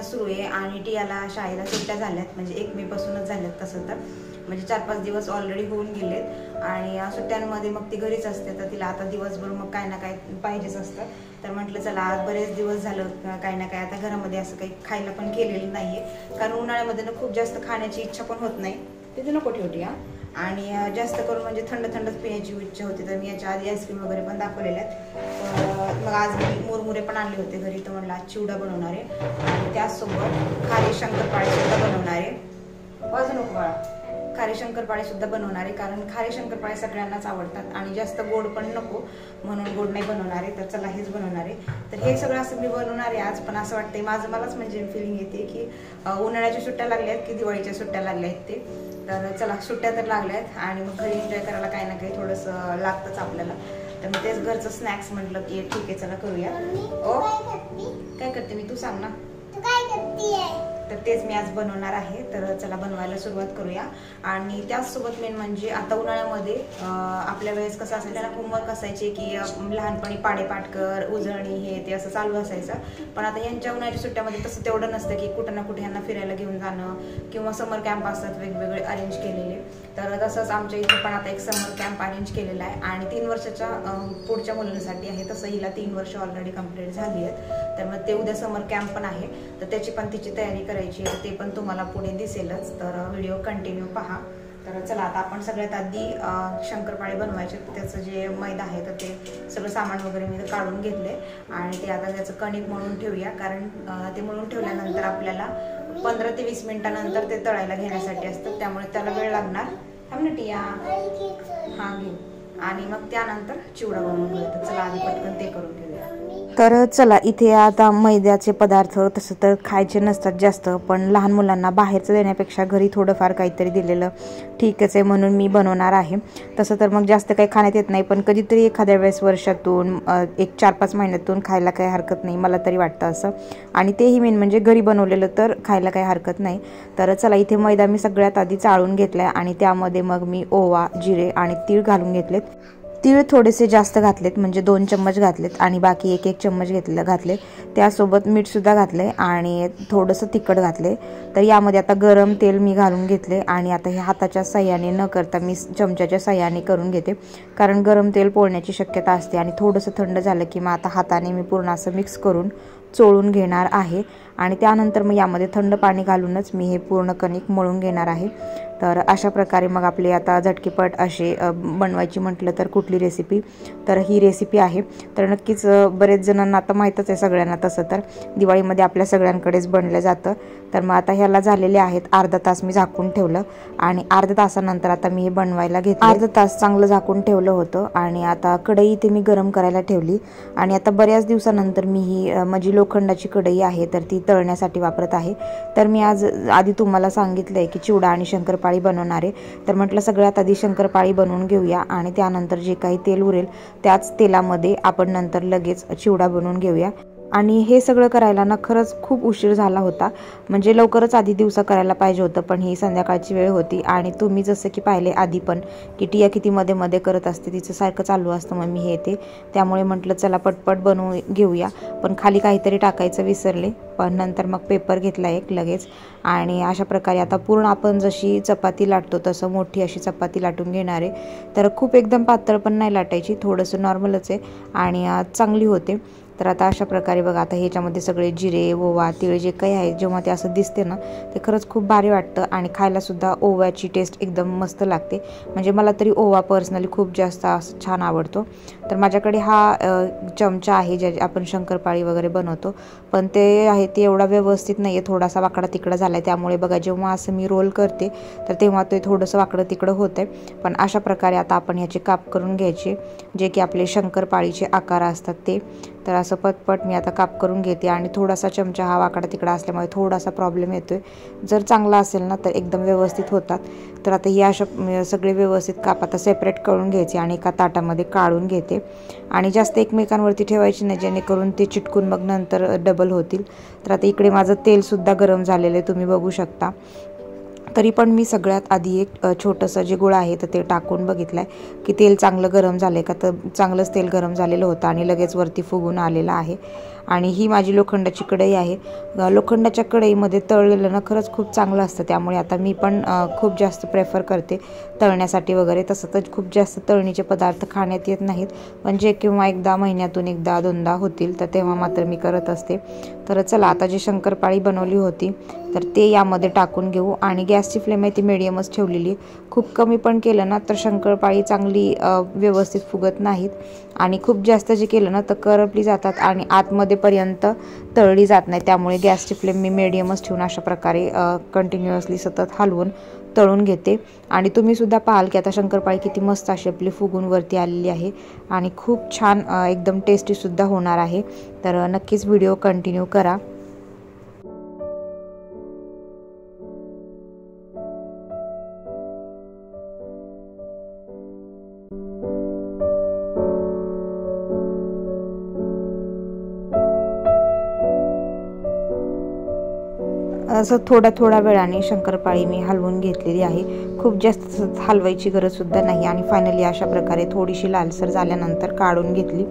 सुरू आहे आणि टियाला शाळेला सुट्ट्या झाल्यात, म्हणजे 1 मे पासूनच झाल्यात तसं तर, म्हणजे 4-5 दिवस ऑलरेडी होऊन गेलेत आणि सुट्ट्यांमध्ये मग ती घरीच असते, तर तिला आता दिवसभर मग काय ना काय पाहिजेच असतं. तर म्हटलं चला आज बरेच दिवस झालं काही ना काय आता घरामध्ये असं काही खायला पण केलेलं नाही आहे, कारण उन्हाळ्यामध्ये ना खूप जास्त खाण्याची इच्छा पण होत नाही. तिथे नको ठेवटी आणि जास्त करून म्हणजे थंडच पिण्याची इच्छा होती. तर मी याच्या आधी आईस्क्रीम वगैरे पण दाखवलेल्या आहेत. मग आज मी मुरमुरे पण आणले होते घरी, तर म्हटलं आज चिवडा बनवणार आहे आणि त्याचसोबत खारी शंकरपाळे सुद्धा बनवणार आहे. वाजू नको बाळा. खारी शंकरपाळे सुद्धा बनवणार आहे, कारण खारी शंकरपाळे सगळ्यांनाच आवडतात आणि जास्त गोड पण नको म्हणून गोड नाही बनवणार आहे. तर चला हेच बनवणार आहे. तर हे सगळं असं मी बनवणार आहे आज. पण असं वाटतंय मलाच म्हणजे फिलिंग येते की उन्हाळ्याच्या सुट्ट्या लागल्या आहेत की दिवाळीच्या सुट्ट्या लागल्या आहेत ते. तर चला सुट्ट्या तर लागल्यात आणि मग घरी एन्जॉय करायला काही ना काही थोडंसं लागतंच आपल्याला. तर मग तेच घरचं स्नॅक्स म्हटलं की ठीक आहे चला करूया. ओ काय करते मी, तू सांग ना. तर तेच मी आज बनवणार आहे. तर चला बनवायला सुरुवात करूया. आणि त्याचसोबत मेन म्हणजे आता उन्हाळ्यामध्ये आपल्या वेळेस कसं असायचं ना, होमवर्क असायचे की लहानपणी पाडेपाठ कर, उजळणी हे ते असं चालू असायचं. पण आता यांच्या उन्हाळ्याच्या सुट्ट्यामध्ये तसं तेवढं नसतं की कुठं ना कुठे यांना फिरायला घेऊन जाणं किंवा समर कॅम्प असतात वेगवेगळे अरेंज केलेले. तर तसंच आमच्या इथे पण आता एक समर कॅम्प अरेंज केलेला आहे आणि 3 वर्षाच्या पुढच्या मुलांसाठी आहे. तसं हिला 3 वर्ष ऑलरेडी कंप्लीट झाली आहेत. तर मग ते उद्या समर कॅम्प पण आहे, तर त्याची पण तिची तयारी करायची आहे. ते पण तुम्हाला पुढे दिसेलच, तर व्हिडिओ कंटिन्यू पहा. तर चला आता आपण सगळ्यात आधी शंकरपाळे बनवायचे. त्याचं जे मैदा आहे तर ते सगळं सामान वगैरे मी काढून घेतले आणि ते आता त्याचं कणिक मळून ठेवूया, कारण ते मळून ठेवल्यानंतर आपल्याला 15 ते 20 मिनिटानंतर ते तळायला घेण्यासाठी असतं, त्यामुळे त्याला वेळ लागणार. थांब ना टिया, हां घे. आणि मग त्यानंतर चिवडा बनवून घेऊया. चला आधी पटकन ते करून घेऊया. तर चला इथे आता मैद्याचे पदार्थ तसं तर खायचे नसतात जास्त, पण लहान मुलांना बाहेरचं देण्यापेक्षा घरी थोडंफार काहीतरी दिलेलं ठीकच आहे म्हणून मी बनवणार आहे. तसं तर मग जास्त काही खाण्यात येत नाही, पण कधीतरी एखाद्या वेळेस वर्षातून 1-4-5 महिन्यातून खायला काही हरकत नाही, मला तरी वाटतं असं. आणि तेही मेन म्हणजे घरी बनवलेलं तर खायला काही हरकत नाही. तर चला इथे मैदा मी सगळ्यात आधी चाळून घेतला आहे आणि त्यामध्ये मग मी ओवा, जिरे आणि तीळ घालून घेतलेत. तीळ थोडेसे जास्त घातलेत, म्हणजे 2 चम्मच घातलेत आणि बाकी 1-1 चम्मच घातले. त्यासोबत मीठसुद्धा घातले आणि थोडंसं तिखट घातले. तर यामध्ये आता गरम तेल मी घालून घेतले आणि आता हे हाताच्या साह्याने न करता मी चमच्याच्या साह्याने करून घेते, कारण गरम तेल पोळण्याची शक्यता असते. आणि थोडंसं थंड झालं की मग आता हाताने मी पूर्ण असं मिक्स करून चोळून घेणार आहे आणि त्यानंतर मग यामध्ये थंड पाणी घालूनच मी हे पूर्ण कणिक मळून घेणार आहे. तर अशा प्रकारे मग आपले आता झटकीपट असे बनवायची म्हटलं तर कुठली रेसिपी, तर ही रेसिपी आहे. तर नक्कीच बरेच जणांना आता माहीतच आहे सगळ्यांना, तसं तर दिवाळीमध्ये आपल्या सगळ्यांकडेच बनलं जातं. तर मग आता ह्याला झालेले आहेत अर्धा तास मी झाकून ठेवलं आणि अर्ध्या तासानंतर आता मी हे बनवायला घेतलं. अर्धा तास चांगलं झाकून ठेवलं होतं आणि आता कढई इथे मी गरम करायला ठेवली आणि आता बऱ्याच दिवसानंतर मी ही माझी लोखंडाची कढई आहे तर ती तळण्यासाठी वापरत आहे. तर मी आज आधी तुम्हाला सांगितलंय की चिवडा आणि शंकरपाळी बनवणार आहे, तर म्हटलं सगळ्यात आधी शंकरपाळी बनवून घेऊया आणि त्यानंतर जे काही तेल उरेल त्याच तेलामध्ये आपण नंतर लगेच चिवडा बनवून घेऊया. आणि हे सगळं करायला ना खरंच खूप उशीर झाला होता, म्हणजे लवकरच आधी दिवसा करायला पाहिजे होतं, पण ही संध्याकाळची वेळ होती. आणि तुम्ही जसं की पाहिले आधी पण की टिया किती मध्ये मध्ये करत असते, तिचं सारखं चालू असतं मम्मी हे ते, त्यामुळे म्हटलं चला पटपट बनवून घेऊया. पण खाली काहीतरी टाकायचं विसरले, पण नंतर मग पेपर घेतला एक लगेच आणि अशा प्रकारे आता पूर्ण आपण जशी चपाती लाटतो तसं मोठी अशी चपाती लाटून घेणार आहे. तर खूप एकदम पातळ पण नाही लाटायची, थोडंसं नॉर्मलच आहे आणि चांगली होते. तर आता अशा प्रकारे बघा, आता ह्याच्यामध्ये सगळे जिरे, ओवा, तीळ जे काही आहे जेव्हा ते असं दिसते ना ते खरंच खूप भारी वाटतं आणि खायलासुद्धा ओव्याची टेस्ट एकदम मस्त लागते. म्हणजे मला तरी ओवा पर्सनली खूप जास्त असं छान आवडतो. तर माझ्याकडे हा चमचा आहे ज्या आपण शंकरपाळी वगैरे बनवतो, पण ते आहे ते एवढा व्यवस्थित नाही आहे, थोडासा वाकडा तिकडं झाला आहे. त्यामुळे बघा जेव्हा असं मी रोल करते तर तेव्हा ते थोडंसं वाकडं तिकडं होतं आहे. पण अशा प्रकारे आता आपण ह्याचे काप करून घ्यायचे जे की आपले शंकरपाळीचे आकार असतात ते. तर असं पटपट मी आता काप करून घेते आणि थोडासा चमचा हा वाकडा तिकडा असल्यामुळे थोडासा प्रॉब्लेम येतोय. जर चांगला असेल ना तर एकदम व्यवस्थित होतात. तर आता ही अशा सगळे व्यवस्थित काप आता सेपरेट करून घ्यायचे आणि एका ताटामध्ये काढून घेते आणि जास्त एकमेकांवरती ठेवायची नाही, जेणेकरून ते चिटकून मग नंतर डबल होतील. तर आता इकडे माझं तेलसुद्धा गरम झालेलं आहे, तुम्ही बघू शकता. तरी पण मी सगळ्यात आधी एक छोटंसं जे गुळ आहे तर ते टाकून बघितलं आहे की तेल चांगलं गरम झालं आहे का, तर चांगलंच तेल गरम झालेलं होतं आणि लगेच वरती फुगून आलेलं आहे. आणि ही माझी लोखंडाची कढई आहे. लोखंडाच्या कढईमध्ये तळलेलं ना खरंच खूप चांगलं असतं, त्यामुळे आता मी पण खूप जास्त प्रेफर करते तळण्यासाठी वगैरे. तसं तर खूप जास्त तळणीचे पदार्थ खाण्यात येत नाहीत, पण जे किंवा एकदा महिन्यातून एकदा दोनदा होतील तर तेव्हा मात्र मी करत असते. तर चला आता जी शंकरपाळी बनवली होती तर ते यामध्ये टाकून घेऊ. आणि गॅसची फ्लेम आहे ती मिडियमच ठेवलेली. खूप कमी पण केलं ना तर शंकरपाळी चांगली व्यवस्थित फुगत नाहीत, आणि खूप जास्त जे केलं ना तर करपली जातात आणि आतमध्ये पर्यंत तळली जात नाही. त्यामुळे गॅसची फ्लेम मी मिडियमच ठेवून अशा प्रकारे कंटिन्युअसली सतत हलवून तळून घेते. आणि तुम्ही सुद्धा पाहाल की आता शंकरपाळी किती मस्त अशी आपली फुगून वरती आलेली आहे आणि खूप छान एकदम टेस्टीसुद्धा होणार आहे. तर नक्कीच व्हिडिओ कंटिन्यू करा. असं थोड्या वेळाने शंकरपाळी मी हलवून घेतलेली आहे. खूप जास्त हलवायची गरजसुद्धा नाही. आणि फायनली अशा प्रकारे थोडीशी लालसर झाल्यानंतर काढून घेतली.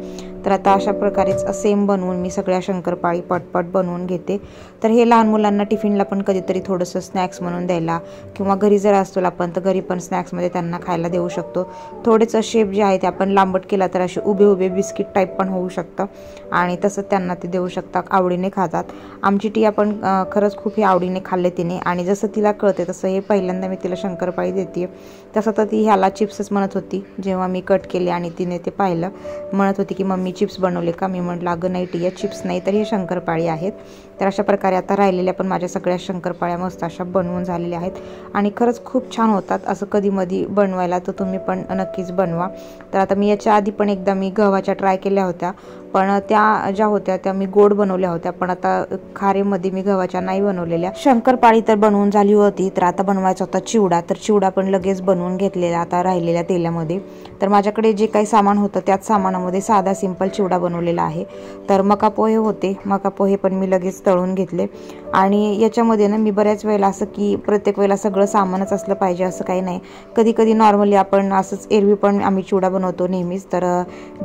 तर आता अशा प्रकारेच सेम बनवून मी सगळ्या शंकरपाळी पटपट बनवून घेते. तर हे लहान मुलांना टिफिनला पण कधीतरी थोडंसं स्नॅक्स म्हणून द्यायला, किंवा घरी जर असतो आपण तर घरी पण स्नॅक्समध्ये त्यांना खायला देऊ शकतो. थोडेचं शेप जे आहे ते आपण लांबट केला तर असे उभे उभे बिस्किट टाईप पण होऊ शकतं, आणि तसं त्यांना ते देऊ शकता. आवडीने खातात. आमची टिया पण खरंच खूप आवडीने खाल्ले तिने, आणि जसं तिला कळते तसं हे पहिल्यांदा मी तिला शंकरपाळी देते. तसं तर ती ह्याला चिप्सच म्हणत होती. जेव्हा मी कट केले आणि तिने ते पाहिलं म्हणत होती की मम्मी चिप्स बनवले का. मी म्हटलं अगं नाही टिया, चिप्स नाही तर हे शंकरपाळी आहेत. तर अशा प्रकारे आता राहिलेल्या पण माझ्या सगळ्या शंकरपाळ्या मस्त अशा बनवून झालेल्या आहेत, आणि खरंच खूप छान होतात. असं कधी मधी बनवायला तर तुम्ही पण नक्कीच बनवा. तर आता मी याच्या आधी पण एकदा मी गव्हाच्या ट्राय केल्या होत्या, पण त्या ज्या होत्या त्या मी गोड बनवल्या होत्या, पण आता खारेमध्ये मी गव्हाच्या नाही बनवलेल्या. शंकरपाळी तर बनवून झाली होती. तर आता बनवायचा होता चिवडा. तर चिवडा पण लगेच बनवून घेतलेला आता राहिलेल्या तेलामध्ये. तर माझ्याकडे जे काही सामान होतं त्याच सामानामध्ये साधा सिंपल चिवडा बनवलेला आहे. तर मका पोहे होते, मका पोहे पण मी लगेच तळून घेतले. आणि याच्यामध्ये ना मी बऱ्याच वेळेला असं की प्रत्येक वेळेला सगळं सामानच असलं पाहिजे असं काही नाही. कधी कधी नॉर्मली आपण असंच एरवी पण आम्ही चिवडा बनवतो नेहमीच, तर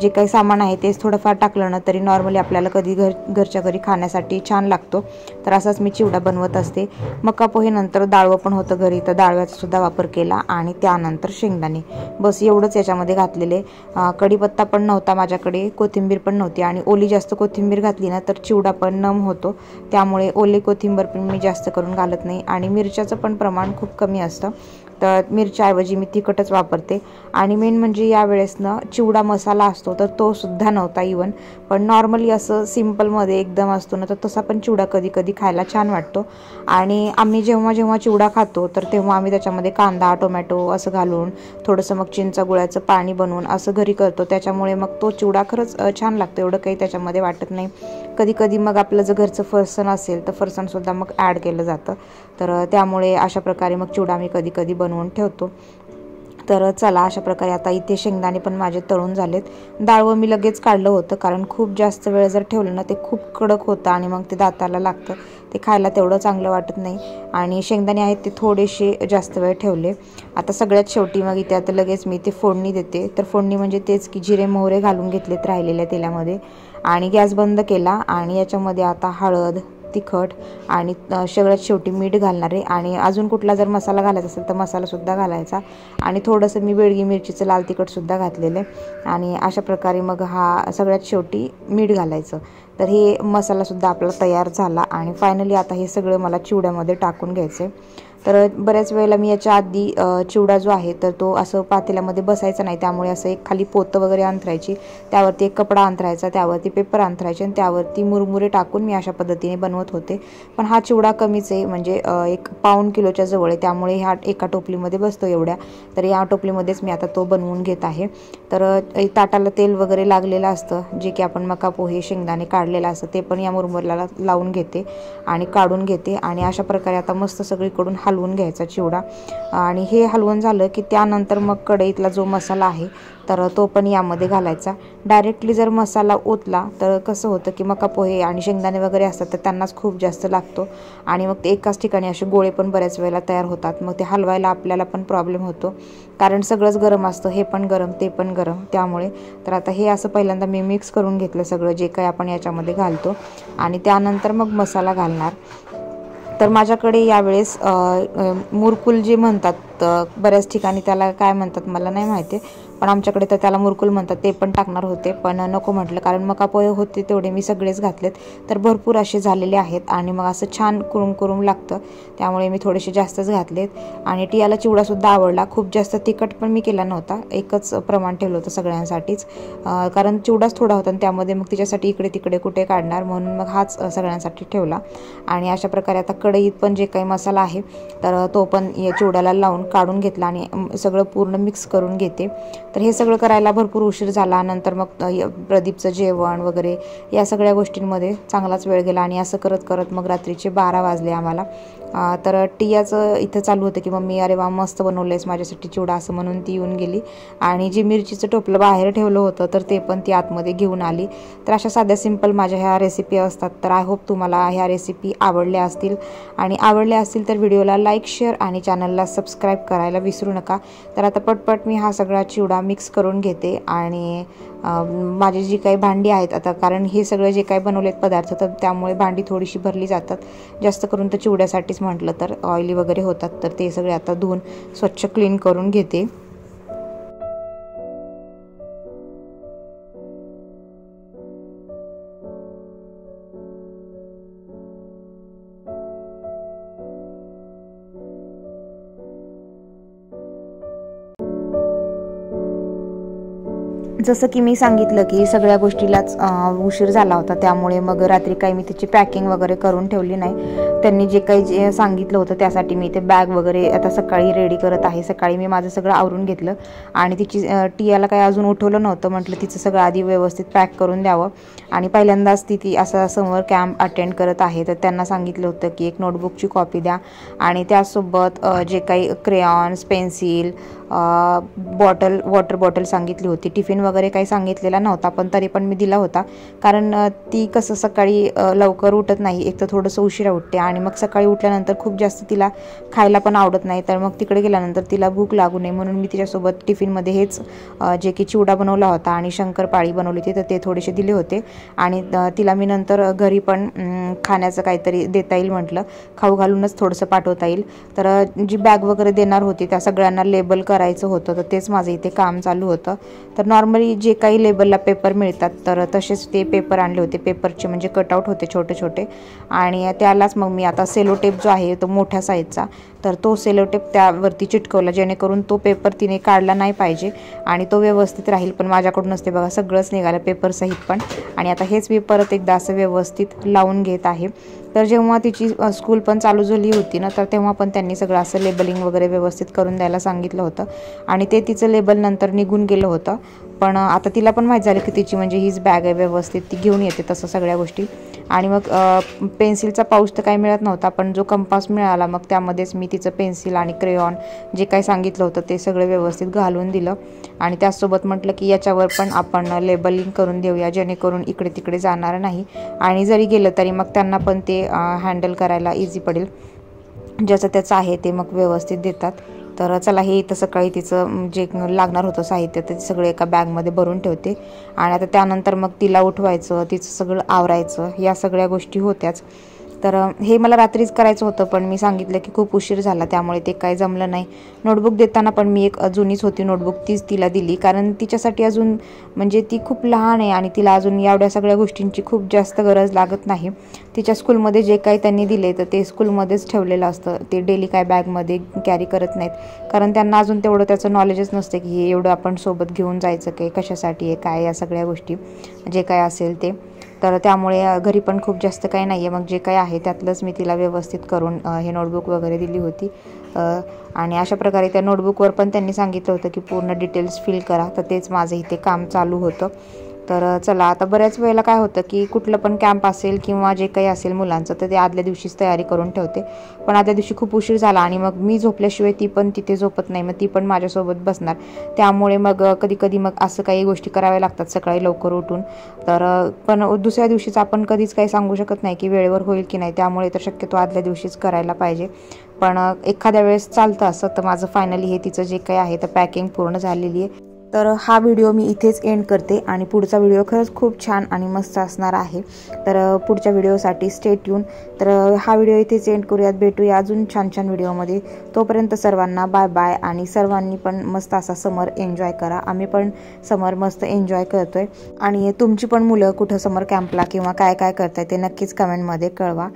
जे काही सामान आहे तेच थोडंफार टाकलं ना तरी नॉर्मली आपल्याला कधी घरच्या घरी खाण्यासाठी छान लागतो. तर असाच मी चिवडा बनवत असते. मका पोहे नंतर डाळवं पण होतं घरी, तर डाळव्याचा सुद्धा वापर केला. आणि त्यानंतर शेंगदाणे, बस एवढंच याच्यामध्ये घातलेले. कढीपत्ता पण नव्हता माझ्याकडे, कोथिंबीर पण नव्हती. आणि ओली जास्त कोथिंबीर घातली ना तर चिवडा पण नम होतो, त्यामुळे ओली कोथिंबीर पण मी जास्त करून घालत नाही. आणि मिरच्याचं पण प्रमाण खूप कमी असतं, तर मिरच्याऐवजी मी तिखटच वापरते. आणि मेन म्हणजे यावेळेस ना चिवडा मसाला असतो तर तो सुद्धा नव्हता इवन, पण नॉर्मली असं सिम्पलमध्ये एकदम असतो ना तर तसा पण चिवडा कधी कधी खायला छान वाटतो. आणि आम्ही जेव्हा जेव्हा चिवडा खातो तर तेव्हा आम्ही त्याच्यामध्ये कांदा टोमॅटो असं घालून थोडंसं मग चिंचा गुळाचं पाणी बनवून असं घरी करतो, त्याच्यामुळे मग तो चिवडा खरंच छान लागतो. एवढं काही त्याच्यामध्ये वाटत नाही. कधी कधी मग आपलं जर घरचं फरसाण असेल तर फरसाणसुद्धा मग ॲड केलं जातं. तर त्यामुळे अशा प्रकारे मग चिवडा मी कधी कधी बनवून ठेवतो. तर चला अशा प्रकारे आता इथे शेंगदाणे पण माझे तळून झालेत. डाळवं मी लगेच काढलं होतं, कारण खूप जास्त वेळ जर ठेवलं ना ते खूप कडक होतं आणि मग ते दाताला लागतं, ते खायला तेवढं चांगलं वाटत नाही. आणि शेंगदाणे आहेत ते थोडेसे जास्त वेळ ठेवले. आता सगळ्यात शेवटी मग इथे आता लगेच मी ते फोडणी देते. तर फोडणी म्हणजे तेच की जिरे मोहरे घालून घेतलेत राहिलेल्या तेलामध्ये, आणि गॅस बंद केला. आणि याच्यामध्ये आता हळद, तिखट आणि सगळ्यात शेवटी मीठ घालणार आहे. आणि अजून कुठला जर मसाला घालायचा असेल तर मसालासुद्धा घालायचा. आणि थोडंसं मी बेडगी मिरचीचं लाल तिखटसुद्धा घातलेलं आहे. आणि अशा प्रकारे मग हा सगळ्यात शेवटी मीठ घालायचं. तर हे मसालासुद्धा आपला तयार झाला. आणि फायनली आता हे सगळं मला चिवड्यामध्ये टाकून घ्यायचं आहे. तर बऱ्याच वेळेला मी याच्या आधी चिवडा जो आहे तर तो असं पातेल्यामध्ये बसायचा नाही, त्यामुळे असं एक खाली पोतं वगैरे अंथरायची, त्यावरती एक कपडा अंथरायचा, त्यावरती पेपर अंथरायचे, आणि त्यावरती मुरमुरे टाकून मी अशा पद्धतीने बनवत होते. पण हा चिवडा कमीच आहे, म्हणजे 1 पाऊण किलोच्या जवळ आहे, त्यामुळे ह्या एका टोपलीमध्ये बसतो एवढ्या. तर या टोपलीमध्येच मी आता तो बनवून घेत आहे. तर ताटाला तेल वगैरे लागलेलं असतं, जे की आपण मका पोहे शेंगदाणे काढलेलं असतं ते पण या मुरमुऱ्याला लावून घेते आणि काढून घेते. आणि अशा प्रकारे आता मस्त सगळीकडून हलवून घ्यायचा चिवडा. आणि हे हलवून झालं की त्यानंतर मग कढईतला जो मसाला आहे तर तो पण यामध्ये घालायचा. डायरेक्टली जर मसाला ओतला तर कसं होतं की मका पोहे आणि शेंगदाणे वगैरे असतात तर त्यांनाच खूप जास्त लागतो, आणि मग ते एकाच ठिकाणी असे गोळे पण बऱ्याच वेळेला तयार होतात. मग ते हलवायला आपल्याला पण प्रॉब्लेम होतो, कारण सगळंच गरम असतं, हे पण गरम ते पण गरम, त्यामुळे. तर आता हे असं पहिल्यांदा मी मिक्स करून घेतलं सगळं जे काही आपण याच्यामध्ये त्याच्यामध्ये घालतो आणि त्यानंतर मग मसाला घालणार. तर माझ्याकडे यावेळेस मुरकुल जे म्हणतात, बऱ्याच ठिकाणी त्याला काय म्हणतात मला नाही माहिती, पण आमच्याकडे तर त्याला मुरकुल म्हणतात, ते पण टाकणार होते पण नको म्हटलं, कारण मका पोहे होते तेवढे मी सगळेच घातलेत तर भरपूर असे झालेले आहेत आणि मग असं छान कुरुम कुरुम लागतं, त्यामुळे मी थोडेसे जास्तच घातलेत. आणि टियाला चिवडासुद्धा आवडला. खूप जास्त तिखट पण मी केला नव्हता, एकच प्रमाण ठेवलं होतं सगळ्यांसाठीच, कारण चिवडाच थोडा होता आणि त्यामध्ये मग तिच्यासाठी इकडे तिकडे कुठे काढणार, म्हणून मग हाच सगळ्यांसाठी ठेवला. आणि अशा प्रकारे आता कढईत पण जे काही मसाला आहे तर तो पण या चिवड्याला लावून काढून घेतला आणि सगळं पूर्ण मिक्स करून घेते. तर हे सगळं करायला भरपूर उशीर झाला. नंतर मग प्रदीपचं जेवण वगैरे या सगळ्या गोष्टींमध्ये चांगलाच वेळ गेला आणि असं करत करत मग रात्रीचे 12 वाजले आम्हाला. तर टियाचं इथं चालू होतं की मम्मी अरे वा मस्त बनवलंयस माझ्यासाठी चिवडा, असं म्हणून ती येऊन गेली आणि जे मिरचीचं टोपलं बाहेर ठेवलं होतं तर ते पण ती आतमध्ये घेऊन आली. तर अशा साध्या सिंपल माझ्या ह्या रेसिपी असतात. तर आय होप तुम्हाला ह्या रेसिपी आवडल्या असतील आणि आवडल्या असतील तर व्हिडिओला लाईक, शेअर आणि चॅनलला सबस्क्राईब करायला विसरू नका. तर आता पटपट मी हा सगळा चिवडा मिक्स करून घेते आणि माझी जी काही भांडी आहेत आता, कारण हे सगळं जे काही बनवलेत पदार्थ तर त्यामुळे भांडी थोडीशी भरली जातात, जास्त करून तर चिवड्यासाठीच म्हटलं तर ऑइली वगैरे होतात, तर ते सगळे आता धुवून स्वच्छ क्लीन करून घेते. जसं की मी सांगितलं की सगळ्या गोष्टीलाच उशीर झाला होता, त्यामुळे मग रात्री काही मी त्याची पॅकिंग वगैरे करून ठेवली नाही. त्यांनी जे काही जे सांगितलं होतं त्यासाठी मी ते बॅग वगैरे आता सकाळी रेडी करत आहे. सकाळी मी माझं सगळं आवरून घेतलं आणि तिची टियाला काही अजून उठवलं नव्हतं, म्हटलं तिचं सगळं आधी व्यवस्थित पॅक करून द्यावं. आणि पहिल्यांदाच ती असा समर कॅम्प अटेंड करत आहे, तर त्यांना सांगितलं होतं की एक नोटबुकची कॉपी द्या आणि त्यासोबत जे काही क्रेयॉन्स, पेन्सिल, वॉटर बॉटल सांगितली होती. टिफिन वगैरे काही सांगितलेला नव्हता, पण तरी पण मी दिला होता, कारण ती कसं सकाळी लवकर उठत नाही, एक तर थोडंसं उशिरा उठते आणि मग सकाळी उठल्यानंतर खूप जास्त तिला खायला पण आवडत नाही, तर मग तिकडे गेल्यानंतर तिला भूक लागू नये म्हणून मी तिच्यासोबत टिफिनमध्ये हेच जे की चिवडा बनवला होता आणि शंकरपाळी बनवली होती तर ते थोडेसे दिले होते. आणि तिला मी नंतर घरी पण खाण्याचं काहीतरी देता येईल म्हटलं, खाऊ घालूनच थोडंसं पाठवता येईल. तर जी बॅग वगैरे देणार होती त्या सगळ्यांना लेबल करायचं होतं, तर तेच माझं इथे काम चालू होतं. तर नॉर्मली जे काही लेबलला पेपर मिळतात तर तसेच ते पेपर आणले होते, पेपरचे म्हणजे कटआउट होते छोटे छोटे, आणि त्यालाच मग मी आता सेलो टेप जो आहे तो मोठ्या साईजचा, तर तो सेलो टेप त्यावरती चिटकवला जेणेकरून तो पेपर तिने काढला नाही पाहिजे आणि तो व्यवस्थित राहील. पण माझ्याकडूनच ते बघा सगळंच निघालं पेपरसहित पण, आणि आता हेच मी परत एकदा असं व्यवस्थित लावून घेत आहे. तर जेव्हा तिची स्कूल पण चालू झाली होती ना, तर तेव्हा पण त्यांनी सगळं असं लेबलिंग वगैरे व्यवस्थित करून द्यायला सांगितलं होतं आणि ते तिचं लेबल नंतर निघून गेलं होतं. पण आता तिला पण माहीत झालं की तिची म्हणजे हीच बॅग आहे, व्यवस्थित ती घेऊन येते तसं सगळ्या गोष्टी. आणि मग पेन्सिलचा पाऊच तर काही मिळत नव्हता, पण जो कंपास मिळाला मग त्यामध्येच मी तिचं पेन्सिल आणि क्रेयॉन जे काही सांगितलं होतं ते सगळं व्यवस्थित घालून दिलं. आणि त्याचसोबत म्हटलं की याच्यावर पण आपण लेबलिंग करून देऊया जेणेकरून इकडे तिकडे जाणार नाही, आणि जरी गेलं तरी मग त्यांना पण ते हँडल करायला इझी पडेल. ज्याचं त्याचं आहे ते मग व्यवस्थित देतात. तर चला हे इथं सकाळी तिचं जे लागणार होतं साहित्य ते सगळं एका बॅगमध्ये भरून ठेवते. आणि आता त्यानंतर मग तिला उठवायचं, तिचं सगळं आवरायचं, या सगळ्या गोष्टी होत्याच. तर हे मला रात्रीच करायचं होतं, पण मी सांगितलं की खूप उशीर झाला त्यामुळे ते काही जमलं नाही. नोटबुक देताना पण मी एक जुनीच होती नोटबुक, तीच तिला दिली, कारण तिच्यासाठी अजून म्हणजे ती खूप लहान आहे आणि तिला अजून एवढ्या सगळ्या गोष्टींची खूप जास्त गरज लागत नाही. तिच्या स्कूलमध्ये जे काही त्यांनी दिले तर ते स्कूलमध्येच ठेवलेलं असतं, ते डेली काय बॅगमध्ये कॅरी करत नाहीत, कारण त्यांना अजून तेवढं त्याचं नॉलेजच नसतं की हे एवढं आपण सोबत घेऊन जायचं काही, कशासाठी आहे काय, या सगळ्या गोष्टी जे काय असेल ते. तर त्यामुळे घरी पण खूप जास्त काही नाही आहे, मग जे काही आहे त्यातलंच मी तिला व्यवस्थित करून हे नोटबुक वगैरे दिली होती. आणि अशा प्रकारे त्या नोटबुकवर पण त्यांनी सांगितलं होतं की पूर्ण डिटेल्स फिल करा, तर तेच माझं इथे काम चालू होतं. तर चला आता बऱ्याच वेळेला काय होतं की कुठलं पण कॅम्प असेल किंवा जे काही असेल मुलांचं तर ते आदल्या दिवशीच तयारी करून ठेवते, पण आदल्या दिवशी खूप उशीर झाला आणि मग मी झोपल्याशिवाय ती पण तिथे झोपत नाही, मग ती पण माझ्यासोबत बसणार, त्यामुळे मग कधी कधी मग असं काही गोष्टी कराव्या लागतात सकाळी लवकर उठून. तर पण दुसऱ्या दिवशीच आपण कधीच काही सांगू शकत नाही की वेळेवर होईल की नाही, त्यामुळे तर शक्यतो आदल्या दिवशीच करायला पाहिजे. पण एखाद्या वेळेस चालतं असं. तर माझं फायनली हे तिचं जे काही आहे तर पॅकिंग पूर्ण झालेली आहे. तर हा व्हिडिओ मी इथेच एंड करते आणि पुढचा व्हिडिओ खरंच खूप छान आणि मस्त असणार आहे. तर पुढच्या व्हिडिओसाठी स्टे ट्यून. तर हा व्हिडिओ इथेच एंड करूयात. भेटूया अजून छान छान व्हिडिओमध्ये. तोपर्यंत सर्वांना बाय बाय. आणि सर्वांनी पण मस्त असा समर एन्जॉय करा. आम्ही पण समर मस्त एन्जॉय करतोय. आणि तुमची पण मुलं कुठं समर कॅम्पला किंवा काय काय करताय ते नक्कीच कमेंटमध्ये कळवा.